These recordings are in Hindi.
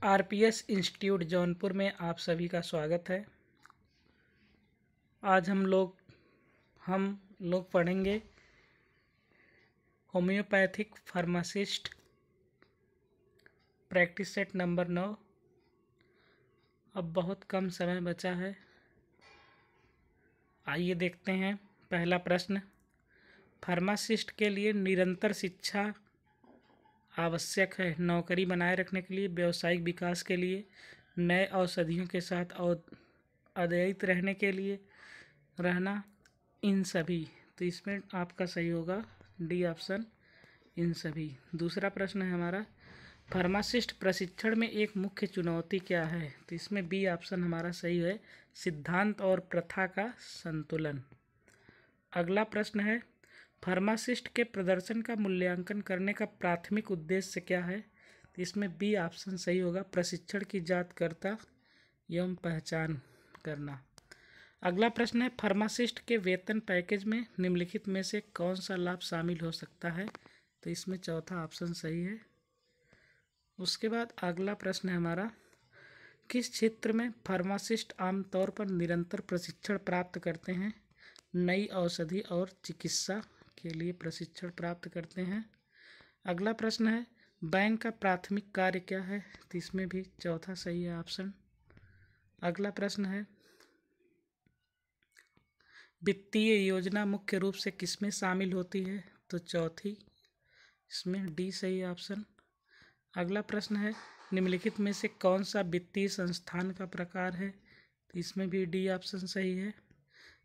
आरपीएस इंस्टीट्यूट जौनपुर में आप सभी का स्वागत है। आज हम लोग पढ़ेंगे homeopathic pharmacist practice set number 9। अब बहुत कम समय बचा है, आइए देखते हैं। पहला प्रश्न, फार्मासिस्ट के लिए निरंतर शिक्षा आवश्यक है। नौकरी बनाए रखने के लिए, व्यावसायिक विकास के लिए, नए औषधियों के साथ और अद्वैत रहने के लिए रहना, इन सभी। तो इसमें आपका सही होगा डी ऑप्शन, इन सभी। दूसरा प्रश्न है हमारा, फार्मासिस्ट प्रशिक्षण में एक मुख्य चुनौती क्या है। तो इसमें बी ऑप्शन हमारा सही है, सिद्धांत और प्रथा का संतुलन। अगला प्रश्न है, फार्मासिस्ट के प्रदर्शन का मूल्यांकन करने का प्राथमिक उद्देश्य क्या है। तो इसमें बी ऑप्शन सही होगा, प्रशिक्षण की जांचकर्ता एवं पहचान करना। अगला प्रश्न है, फार्मासिस्ट के वेतन पैकेज में निम्नलिखित में से कौन सा लाभ शामिल हो सकता है। तो इसमें चौथा ऑप्शन सही है। उसके बाद अगला प्रश्न है हमारा, किस क्षेत्र में फार्मासिस्ट आमतौर पर निरंतर प्रशिक्षण प्राप्त करते हैं। नई औषधि और चिकित्सा के लिए प्रशिक्षण प्राप्त करते हैं। अगला प्रश्न है, बैंक का प्राथमिक कार्य क्या है। तो इसमें भी चौथा सही है ऑप्शन। अगला प्रश्न है, वित्तीय योजना मुख्य रूप से किसमें शामिल होती है। तो चौथी, इसमें डी सही ऑप्शन। अगला प्रश्न है, निम्नलिखित में से कौन सा वित्तीय संस्थान का प्रकार है। तो इसमें भी डी ऑप्शन सही है।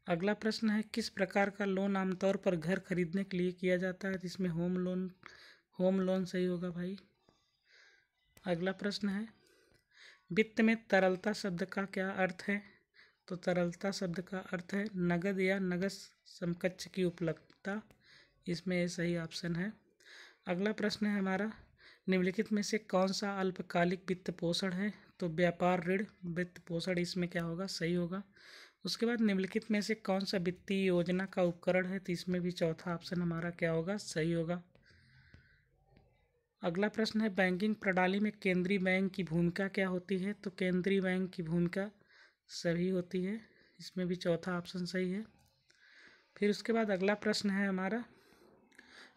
अगला प्रश्न है, किस प्रकार का लोन आमतौर पर घर खरीदने के लिए किया जाता है। तो इसमें होम लोन सही होगा भाई। अगला प्रश्न है, वित्त में तरलता शब्द का क्या अर्थ है। तो तरलता शब्द का अर्थ है नगद या नगद समकक्ष की उपलब्धता। इसमें ये सही ऑप्शन है। अगला प्रश्न है हमारा, निम्नलिखित में से कौन सा अल्पकालिक वित्त पोषण है। तो व्यापार ऋण वित्त पोषण, इसमें क्या होगा, सही होगा। उसके बाद निम्नलिखित में से कौन सा वित्तीय योजना का उपकरण है। तो इसमें भी चौथा ऑप्शन हमारा क्या होगा, सही होगा। अगला प्रश्न है, बैंकिंग प्रणाली में केंद्रीय बैंक की भूमिका क्या होती है। तो केंद्रीय बैंक की भूमिका सही होती है। इसमें भी चौथा ऑप्शन सही है। फिर उसके बाद अगला प्रश्न है हमारा,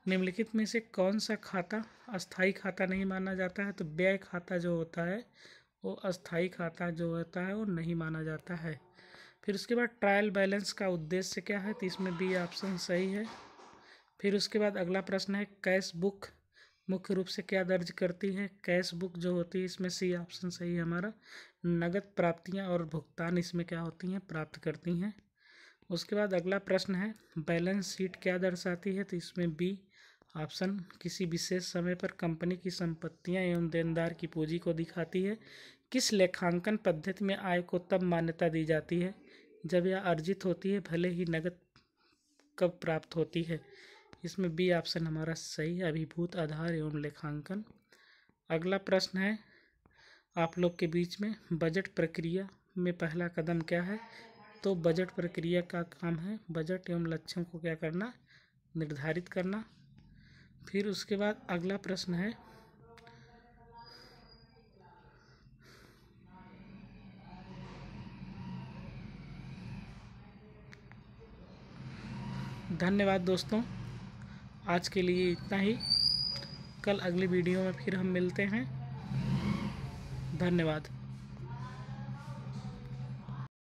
निम्नलिखित में से कौन सा खाता अस्थायी खाता नहीं माना जाता है। तो व्यय खाता जो होता है वो अस्थायी खाता जो होता है वो नहीं माना जाता है। फिर उसके बाद ट्रायल बैलेंस का उद्देश्य क्या है। तो इसमें बी ऑप्शन सही है। फिर उसके बाद अगला प्रश्न है, कैश बुक मुख्य रूप से क्या दर्ज करती है। कैश बुक जो होती है, इसमें सी ऑप्शन सही है हमारा, नगद प्राप्तियां और भुगतान इसमें क्या होती हैं, प्राप्त करती हैं। उसके बाद अगला प्रश्न है, बैलेंस शीट क्या दर्शाती है। तो इसमें बी ऑप्शन किसी विशेष समय पर कंपनी की संपत्तियां एवं देनदार की पूंजी को दिखाती है। किस लेखांकन पद्धति में आय को तब मान्यता दी जाती है जब यह अर्जित होती है, भले ही नगद कब प्राप्त होती है। इसमें बी ऑप्शन हमारा सही है, अभिभूत आधार एवं लेखांकन। अगला प्रश्न है आप लोग के बीच में, बजट प्रक्रिया में पहला कदम क्या है। तो बजट प्रक्रिया का काम है बजट एवं लक्ष्यों को क्या करना, निर्धारित करना। फिर उसके बाद अगला प्रश्न है, धन्यवाद दोस्तों, आज के लिए इतना ही। कल अगली वीडियो में फिर हम मिलते हैं। धन्यवाद।